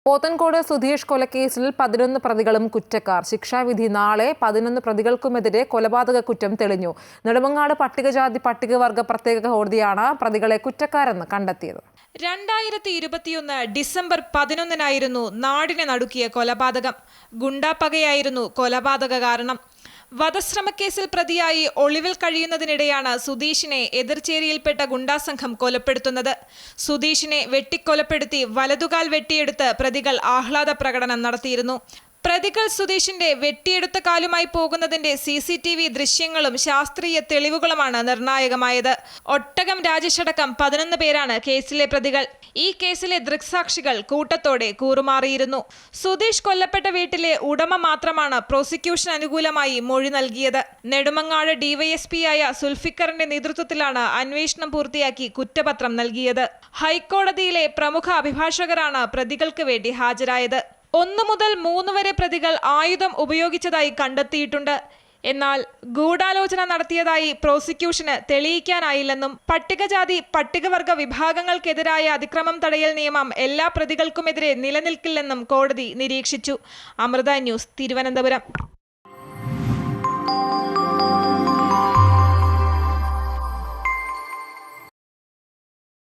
പോത്തൻകോട് സുധീഷ് കൊലക്കേസിൽ 11 പ്രതികളും കുറ്റക്കാർ. ശിക്ഷാവിധി നാളെ. 11 പ്രതികൾക്കുമെതിരെ കൊലപാതക കുറ്റം തെളിഞ്ഞു. നെടുമങ്ങാട് പട്ടികജാതി പട്ടികവർഗ പ്രത്യേക കോടതിയാണ് പ്രതികളെ കുറ്റക്കാരെന്ന് കണ്ടെത്തിയത്. 2021 ഡിസംബർ 11-നായിരുന്നു നാടിനെ നടുക്കിയ കൊലപാതകം. ഗുണ്ടാപ്പകയായിരുന്നു കൊലപാതക കാരണം. വധശ്രമക്കേസിൽ പ്രതിയായി ഒളിവിൽ കഴിയുന്നതിനിടെയാണ് സുധീഷിനെ എതിർചേരിയിൽപ്പെട്ട ഗുണ്ടാസംഘം കൊലപ്പെടുത്തുന്നത്. സുധീഷിനെ വെട്ടിക്കൊലപ്പെടുത്തി വലതുകാൽ വെട്ടിയെടുത്ത് പ്രതികൾ ആഹ്ലാദ പ്രകടനം നടത്തിയിരുന്നു. പ്രതികൾ സുധീഷിന്റെ വെട്ടിയെടുത്ത കാലുമായി പോകുന്നതിന്റെ CCTV ദൃശ്യങ്ങളും ശാസ്ത്രീയ തെളിവുകളുമാണ് നിർണായകമായത്. ഒട്ടകം രാജേഷടക്കം 11 പേരാണ് കേസിലെ പ്രതികൾ. ഈ കേസിലെ ദൃക്സാക്ഷികൾ കൂട്ടത്തോടെ കൂറുമാറിയിരുന്നു. സുധീഷ് കൊല്ലപ്പെട്ട വീട്ടിലെ ഉടമ മാത്രമാണ് പ്രോസിക്യൂഷൻ അനുകൂലമായി മൊഴി നൽകിയത്. നെടുമങ്ങാട് DYSP-യായ സുൽഫിക്കറിന്റെ നേതൃത്വത്തിലാണ് അന്വേഷണം പൂർത്തിയാക്കി കുറ്റപത്രം നൽകിയത്. ഹൈക്കോടതിയിലെ പ്രമുഖ അഭിഭാഷകരാണ് പ്രതികൾക്ക് വേണ്ടി ഹാജരായത്. 1 മുതൽ 3 വരെ പ്രതികൾ ആയുധം ഉപയോഗിച്ചതായി കണ്ടെത്തിയിട്ടുണ്ട്. എന്നാൽ ഗൂഢാലോചന നടത്തിയതായി പ്രോസിക്യൂഷന് തെളിയിക്കാനായില്ലെന്നും പട്ടികജാതി പട്ടികവർഗ വിഭാഗങ്ങൾക്കെതിരായ അതിക്രമം തടയൽ നിയമം എല്ലാ പ്രതികൾക്കുമെതിരെ നിലനിൽക്കില്ലെന്നും കോടതി നിരീക്ഷിച്ചു. അമൃത ന്യൂസ്, തിരുവനന്തപുരം.